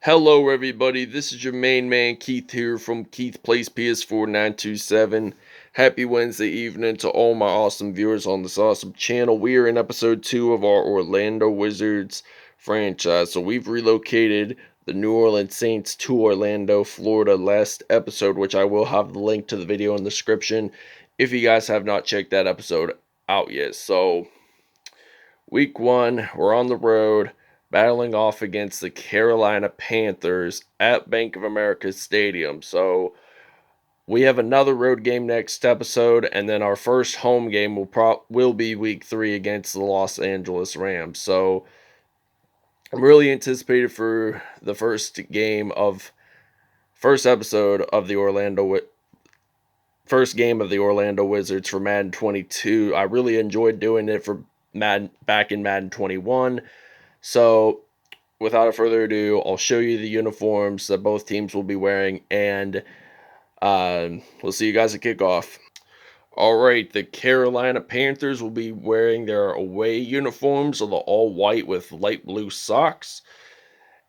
Hello, everybody. This is your main man Keith here from Keith Plays PS4 927. Happy Wednesday evening to all my awesome viewers on this awesome channel. We are in episode 2 of our Orlando Wizards franchise. So we've relocated the New Orleans Saints to Orlando, Florida last episode, which I will have the link to the video in the description if you guys have not checked that episode out yet. So week 1, we're on the road battling off against the Carolina Panthers at Bank of America Stadium. So we have another road game next episode, and then our first home game will be week 3 against the Los Angeles Rams. So I'm really anticipated for the first episode of the first game of the Orlando Wizards for Madden 22. I really enjoyed doing it for Madden back in Madden 21. So, without further ado, I'll show you the uniforms that both teams will be wearing, and we'll see you guys at kickoff. Alright, the Carolina Panthers will be wearing their away uniforms of the all-white with light blue socks.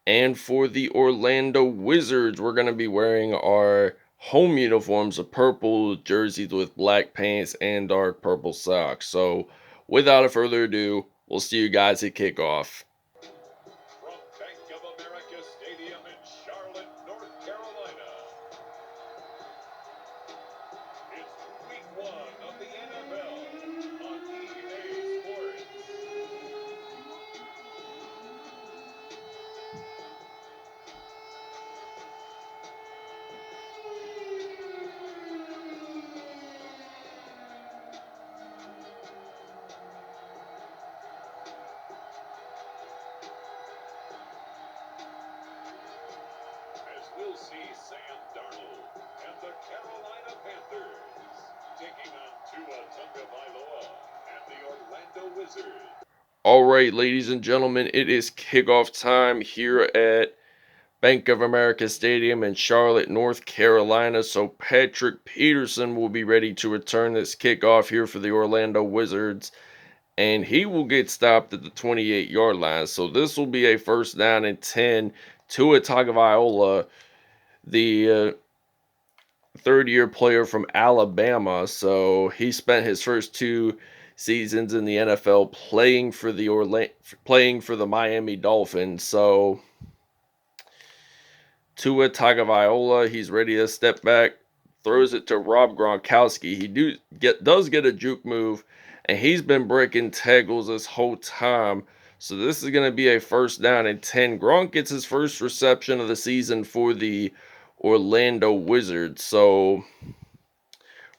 And for the Orlando Wizards, we're going to be wearing our home uniforms of purple jerseys with black pants and dark purple socks. So, without further ado, we'll see you guys at kickoff. From Bank of America Stadium in Charlotte, North Carolina. It's week 1 of the NFL on EA Sports. We'll see Sam Darnold and the Carolina Panthers taking on Tua Tagovailoa and the Orlando Wizards. Alright, ladies and gentlemen, it is kickoff time here at Bank of America Stadium in Charlotte, North Carolina. So Patrick Peterson will be ready to return this kickoff here for the Orlando Wizards, and he will get stopped at the 28-yard line. So this will be a first down and 10. Tua Tagovailoa, the third-year player from Alabama. So he spent his first 2 seasons in the NFL playing for the Miami Dolphins. So Tua Tagovailoa, he's ready to step back, throws it to Rob Gronkowski. He does get a juke move, and he's been breaking tackles this whole time. So this is going to be a first down and 10. Gronk gets his first reception of the season for the Orlando Wizards. So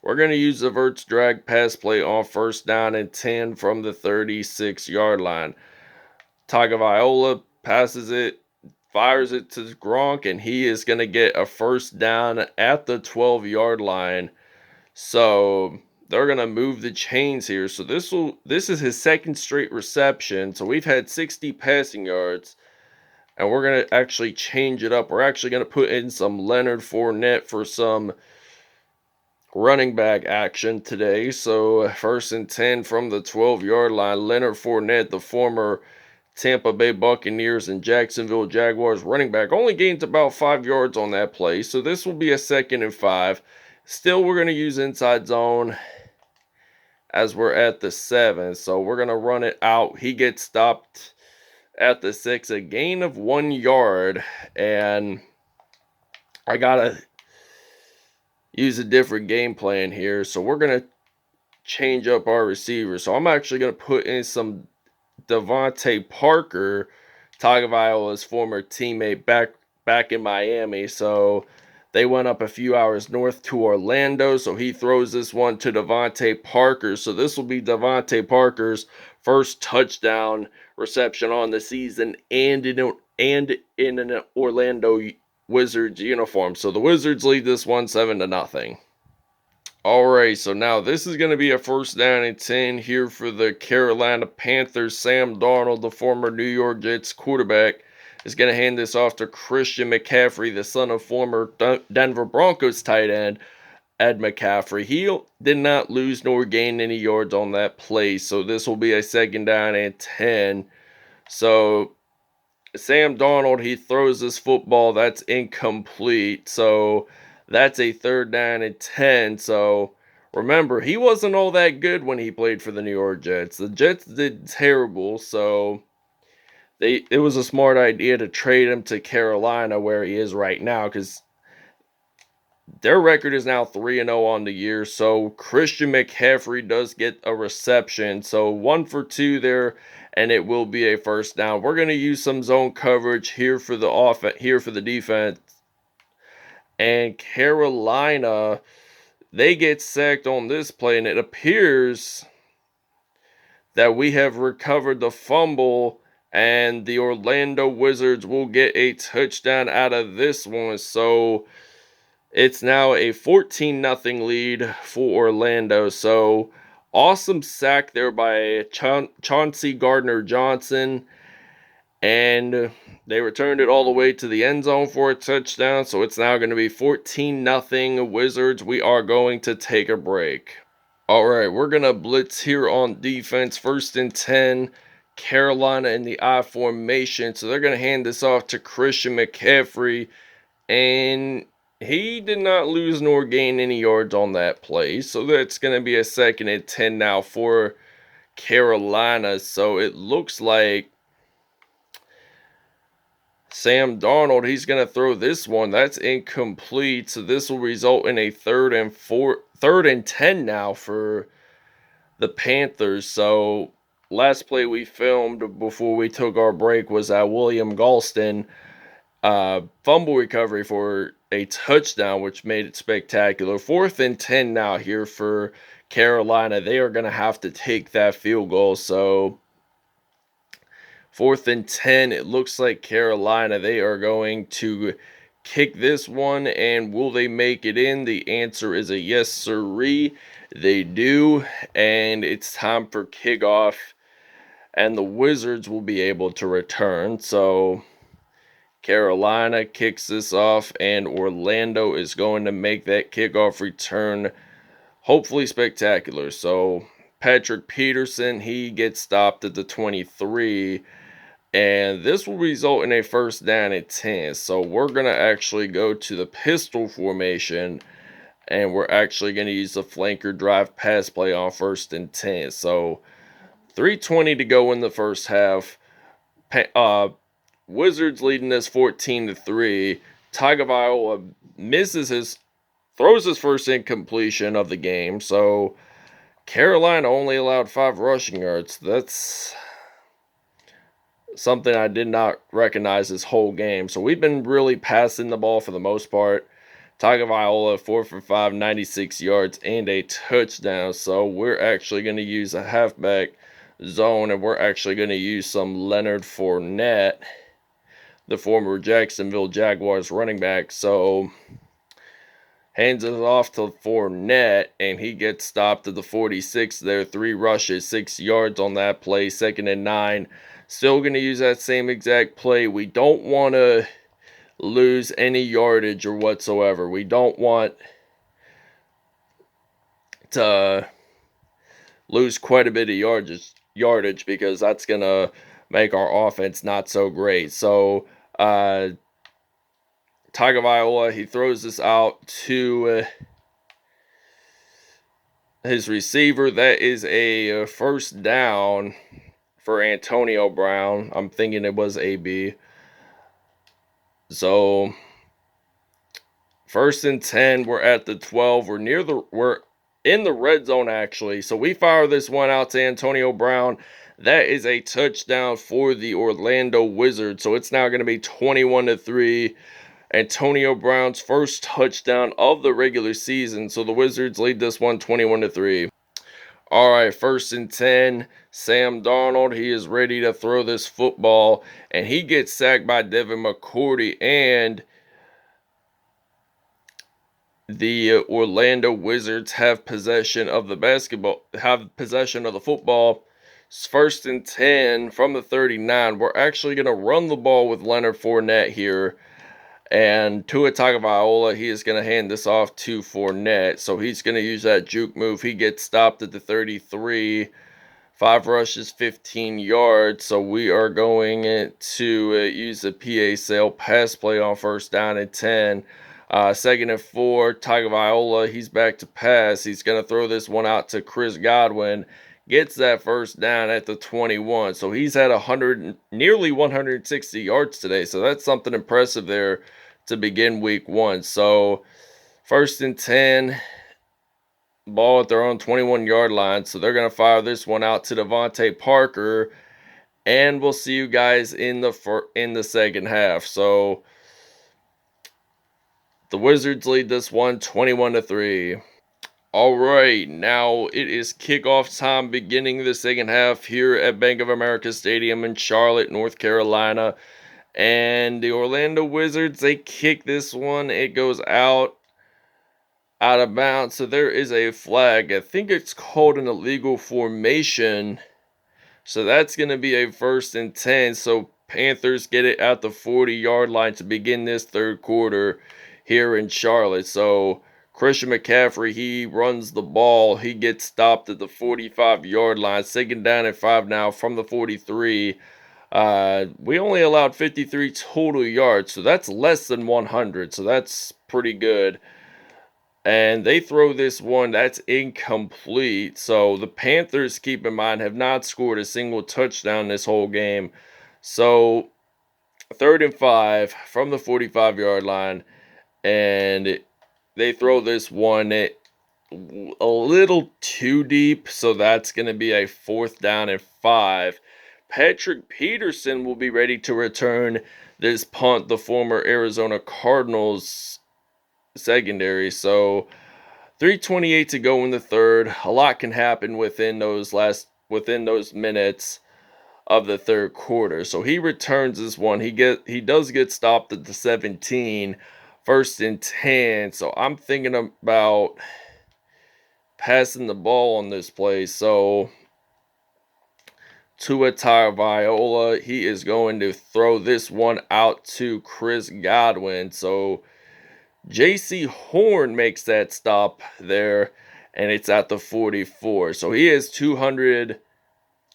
we're going to use the Verts drag pass play on first down and 10 from the 36-yard line. Tagovailoa passes it, fires it to Gronk, and he is going to get a first down at the 12-yard line. So they're going to move the chains here. So this is his second straight reception. So we've had 60 passing yards, and we're going to actually change it up. We're actually going to put in some Leonard Fournette for some running back action today. So first and 10 from the 12-yard line. Leonard Fournette, the former Tampa Bay Buccaneers and Jacksonville Jaguars running back, only gained about 5 yards on that play. So this will be a second and 5. Still, we're going to use inside zone as we're at the 7. So we're going to run it out. He gets stopped at the 6, a gain of 1 yard. And I got to use a different game plan here. So we're going to change up our receivers. So I'm actually going to put in some Devontae Parker, Tagovailoa's former teammate, back in Miami. So they went up a few hours north to Orlando. So he throws this one to Devontae Parker. So this will be Devontae Parker's first touchdown reception on the season, and in an Orlando Wizards uniform. So the Wizards lead this one 7-0. Alright, so now this is going to be a first down and 10 here for the Carolina Panthers. Sam Darnold, the former New York Jets quarterback, is going to hand this off to Christian McCaffrey, the son of former Denver Broncos tight end Ed McCaffrey. He did not lose nor gain any yards on that play, so this will be a second down and 10. So Sam Darnold, he throws this football that's incomplete. So that's a 3rd down and 10. So remember, he wasn't all that good when he played for the New York Jets. The Jets did terrible, so it was a smart idea to trade him to Carolina where he is right now, because their record is now 3-0 on the year. So Christian McCaffrey does get a reception. So 1 for 2 there, and it will be a 1st down. We're going to use some zone coverage here for the here for the defense. And Carolina, they get sacked on this play, and it appears that we have recovered the fumble, and the Orlando Wizards will get a touchdown out of this one. So it's now a 14-0 lead for Orlando. So awesome sack there by Chauncey Gardner-Johnson. And they returned it all the way to the end zone for a touchdown. So it's now going to be 14-0 Wizards. We are going to take a break. All right, we're going to blitz here on defense. 1st and 10. Carolina in the I formation. So they're going to hand this off to Christian McCaffrey. And he did not lose nor gain any yards on that play. So that's going to be a 2nd and 10 now for Carolina. So it looks like Sam Darnold, he's going to throw this one. That's incomplete. So this will result in a 3rd and 10 now for the Panthers. So last play we filmed before we took our break was William Galston. Fumble recovery for a touchdown, which made it spectacular. 4th and 10 now here for Carolina. They are going to have to take that field goal. So 4th and 10, it looks like Carolina, they are going to kick this one. And will they make it in? The answer is a yes, sirree. They do. And it's time for kickoff. And the Wizards will be able to return. So Carolina kicks this off, and Orlando is going to make that kickoff return hopefully spectacular. So Patrick Peterson, he gets stopped at the 23, and this will result in a 1st down and 10. So we're going to actually go to the pistol formation, and we're actually going to use the flanker drive pass play on 1st and 10. So 3:20 to go in the first half. Wizards leading this 14-3. Tagovailoa throws his first incompletion of the game. So Carolina only allowed 5 rushing yards. That's something I did not recognize this whole game. So we've been really passing the ball for the most part. Tagovailoa 4 for 5, 96 yards and a touchdown. So we're actually going to use a halfback zone, and we're actually going to use some Leonard Fournette, the former Jacksonville Jaguars running back. So hands it off to Fournette, and he gets stopped at the 46 there. 3 rushes, 6 yards on that play. 2nd and 9. Still going to use that same exact play. We don't want to lose any yardage or whatsoever. We don't want to lose quite a bit of yardage because that's going to make our offense not so great. So Tagovailoa, he throws this out to his receiver. That is a 1st down for Antonio Brown. I'm thinking it was AB. So 1st and 10, we're at the 12. We're in the red zone actually. So we fire this one out to Antonio Brown. That is a touchdown for the Orlando Wizards. So it's now going to be 21-3. Antonio Brown's first touchdown of the regular season. So the Wizards lead this one 21-3. All right, 1st and 10. Sam Darnold, he is ready to throw this football, and he gets sacked by Devin McCourty, and the Orlando Wizards have possession of the football. It's 1st and 10 from the 39. We're actually going to run the ball with Leonard Fournette here. And Tua Tagovailoa, he is going to hand this off to Fournette. So he's going to use that juke move. He gets stopped at the 33. 5 rushes, 15 yards. So we are going to use the PA sale pass play on first down and 10. Second and 4, Tagovailoa, he's back to pass. He's going to throw this one out to Chris Godwin. Gets that first down at the 21. So he's had nearly 160 yards today. So that's something impressive there to begin week 1. So first and 10, ball at their own 21-yard line. So they're going to fire this one out to Devontae Parker, and we'll see you guys in the second half. So the Wizards lead this one 21-3. All right, now it is kickoff time beginning the second half here at Bank of America Stadium in Charlotte, North Carolina. And the Orlando Wizards, they kick this one. It goes out of bounds. So there is a flag. I think it's called an illegal formation. So that's going to be a first and 10. So Panthers get it at the 40-yard line to begin this third quarter here in Charlotte. So Christian McCaffrey, he runs the ball. He gets stopped at the 45-yard line. Second down and 5 now from the 43. We only allowed 53 total yards. So that's less than 100. So that's pretty good. And they throw this one that's incomplete. So the Panthers, keep in mind, have not scored a single touchdown this whole game. So third and 5 from the 45-yard line, and they throw this one a little too deep. So that's going to be a fourth down and 5. Patrick Peterson will be ready to return this punt, the former Arizona Cardinals secondary. So 3:28 to go in the third. A lot can happen within those minutes of the third quarter. So he returns this one. He does get stopped at the 17, first and 10. So I'm thinking about passing the ball on this play. So Tua Tagovailoa, he is going to throw this one out to Chris Godwin. So JC Horn makes that stop there, and it's at the 44. So he has a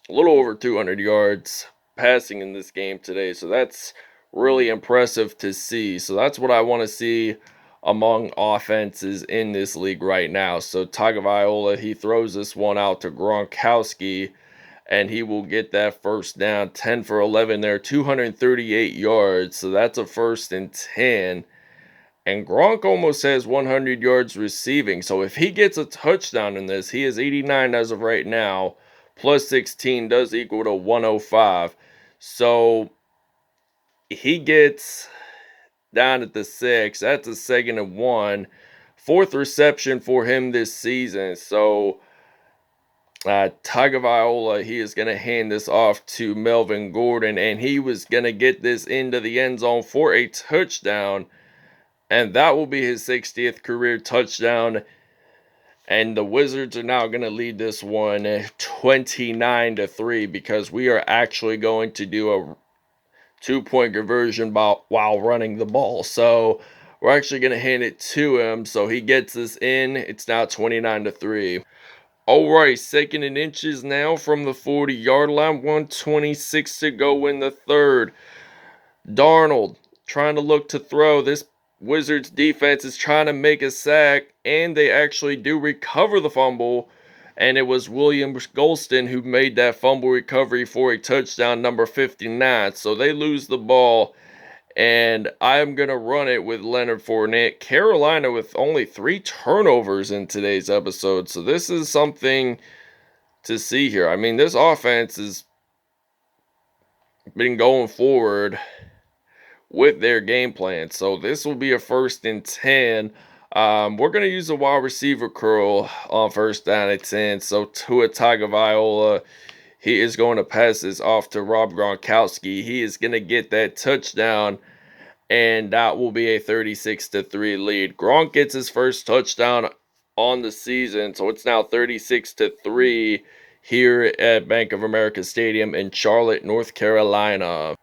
little over 200 yards passing in this game today. So that's really impressive to see. So that's what I want to see among offenses in this league right now. So Tagovailoa, he throws this one out to Gronkowski, and he will get that first down. 10 for 11 there, 238 yards. So that's a first and 10. And Gronk almost has 100 yards receiving. So if he gets a touchdown in this, he is 89 as of right now. Plus 16 does equal to 105. So he gets down at the 6. That's a second and 1. Fourth reception for him this season. So Tagovailoa, he is going to hand this off to Melvin Gordon. And he was going to get this into the end zone for a touchdown. And that will be his 60th career touchdown. And the Wizards are now going to lead this one 29-3 because we are actually going to do a 2-point conversion while running the ball. So we're actually going to hand it to him. So he gets this in. It's now 29-3. All right, second and inches now from the 40-yard line. 1:26 to go in the third. Darnold trying to look to throw. This Wizards defense is trying to make a sack, and they actually do recover the fumble. And it was William Golston who made that fumble recovery for a touchdown, number 59. So they lose the ball, and I'm going to run it with Leonard Fournette. Carolina with only 3 turnovers in today's episode. So this is something to see here. I mean, this offense has been going forward with their game plan. So this will be a first and 10. We're going to use a wide receiver curl on first down at 10. So Tua Tagovailoa, he is going to pass this off to Rob Gronkowski. He is going to get that touchdown, and that will be a 36-3 lead. Gronk gets his first touchdown on the season, so it's now 36-3 here at Bank of America Stadium in Charlotte, North Carolina.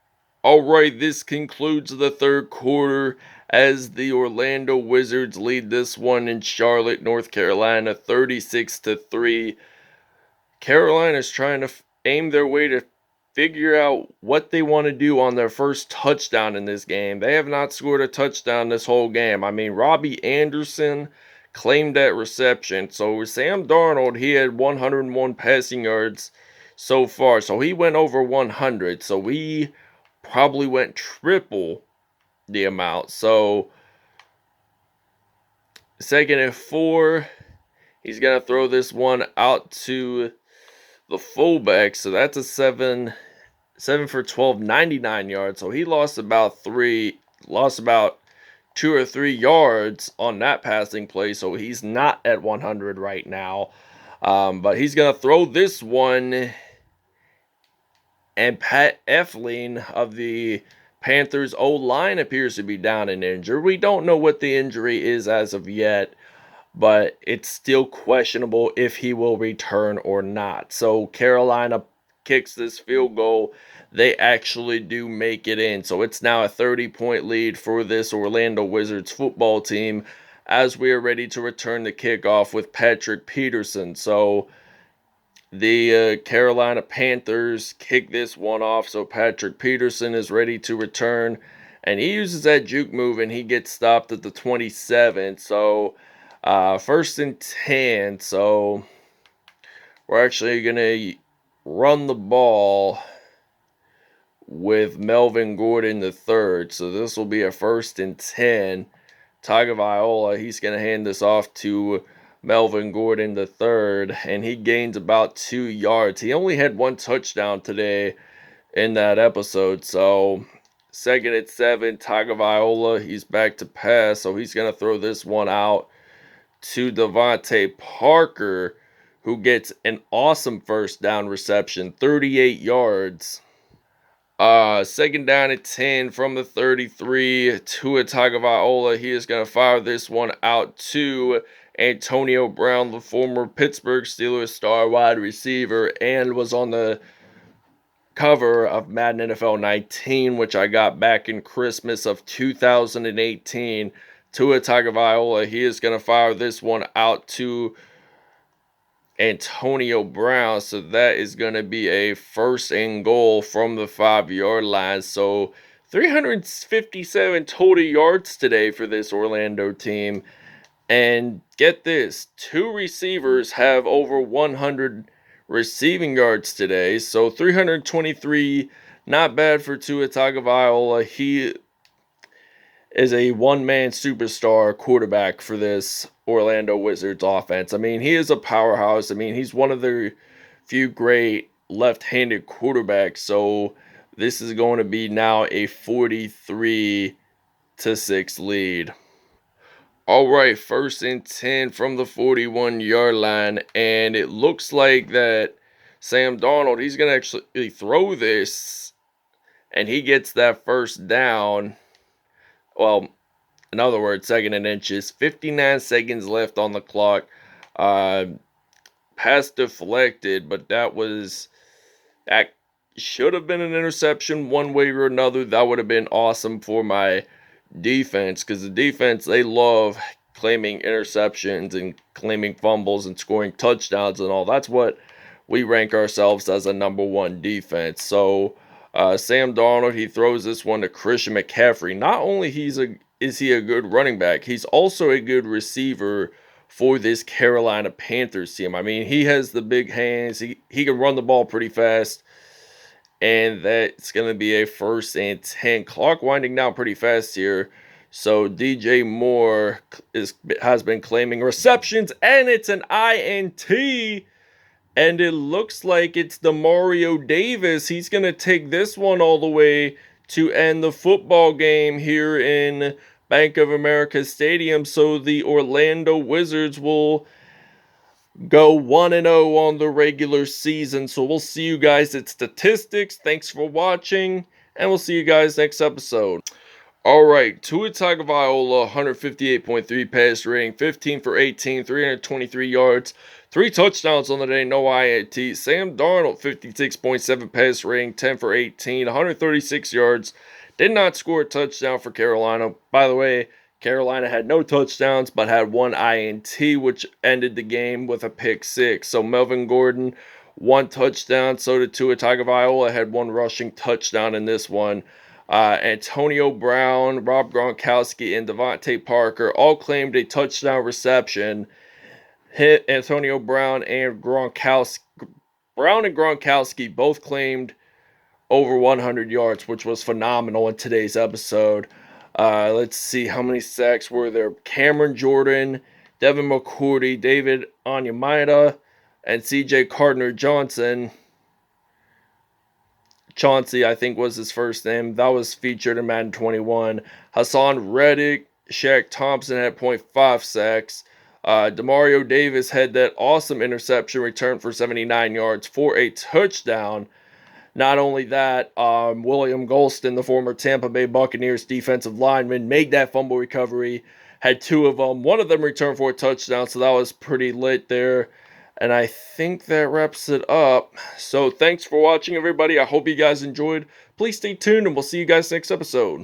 All right, this concludes the third quarter as the Orlando Wizards lead this one in Charlotte, North Carolina, 36-3. Carolina's trying to aim their way to figure out what they want to do on their first touchdown in this game. They have not scored a touchdown this whole game. I mean, Robbie Anderson claimed that reception. So Sam Darnold, he had 101 passing yards so far. So he went over 100. So we probably went triple the amount. So second and 4, he's going to throw this one out to the fullback. So that's a 7 for 12, 99 yards. So he lost about 2 or 3 yards on that passing play. So he's not at 100 right now. But he's going to throw this one. And Pat Effling of the Panthers O-line appears to be down and injured. We don't know what the injury is as of yet, but it's still questionable if he will return or not. So Carolina kicks this field goal. They actually do make it in. So it's now a 30-point lead for this Orlando Wizards football team as we are ready to return the kickoff with Patrick Peterson. So the Carolina Panthers kick this one off. So Patrick Peterson is ready to return. And he uses that juke move and he gets stopped at the 27. So first and 10. So we're actually going to run the ball with Melvin Gordon the third. So this will be a first and 10. Tagovailoa, he's going to hand this off to Melvin Gordon the third, and he gains about 2 yards. He only had 1 touchdown today in that episode. So second and 7, Tagovailoa, he's back to pass. So he's going to throw this one out to Devontae Parker, who gets an awesome first down reception, 38 yards. Second down at 10 from the 33. Tua Tagovailoa, he is going to fire this one out to Antonio Brown, the former Pittsburgh Steelers star wide receiver, and was on the cover of Madden NFL 19, which I got back in Christmas of 2018. Tua Tagovailoa, he is going to fire this one out to Antonio Brown. So that is going to be a first and goal from the 5-yard line. So 357 total yards today for this Orlando team. And get this, 2 receivers have over 100 receiving yards today. So 323, not bad for Tua Tagovailoa. He is a one-man superstar quarterback for this Orlando Wizards offense. I mean, he is a powerhouse. I mean, he's one of the few great left-handed quarterbacks. So this is going to be now a 43-6 lead. All right, first and 10 from the 41-yard line, and it looks like that Sam Darnold, he's going to actually throw this, and he gets that first down. Well, in other words, second and inches. 59 seconds left on the clock. Pass deflected, but that should have been an interception one way or another. That would have been awesome for my defense, because the defense, they love claiming interceptions and claiming fumbles and scoring touchdowns and all. That's what we rank ourselves as a number 1 defense. So Sam Darnold, he throws this one to Christian McCaffrey. Not only is he a good running back, he's also a good receiver for this Carolina Panthers team. I mean, he has the big hands. He can run the ball pretty fast. And that's going to be a first and 10. Clock winding down pretty fast here. So DJ Moore has been claiming receptions, and it's an INT. And it looks like it's Demario Davis. He's going to take this one all the way to end the football game here in Bank of America Stadium. So the Orlando Wizards will go 1-0 on the regular season. So we'll see you guys at statistics. Thanks for watching, and we'll see you guys next episode. All right, Tua Tagovailoa, 158.3 pass rating, 15 for 18, 323 yards, 3 touchdowns on the day, no INT. Sam Darnold, 56.7 pass rating, 10 for 18, 136 yards. Did not score a touchdown for Carolina. By the way, Carolina had no touchdowns, but had 1 INT, which ended the game with a pick 6. So Melvin Gordon, 1 touchdown. So did Tua Tagovailoa, had 1 rushing touchdown in this one. Antonio Brown, Rob Gronkowski, and Devontae Parker all claimed a touchdown reception. Hit Antonio Brown and Gronkowski. Brown and Gronkowski both claimed over 100 yards, which was phenomenal in today's episode. Let's see how many sacks were there. Cameron Jordan, Devin McCourty, David Onyemata, and C.J. Gardner-Johnson. Chauncey, I think was his first name. That was featured in Madden 21. Hassan Reddick, Shaq Thompson had .5 sacks. Demario Davis had that awesome interception return for 79 yards for a touchdown. Not only that, William Golston, the former Tampa Bay Buccaneers defensive lineman, made that fumble recovery. Had 2 of them. One of them returned for a touchdown, so that was pretty lit there. And I think that wraps it up. So thanks for watching, everybody. I hope you guys enjoyed. Please stay tuned, and we'll see you guys next episode.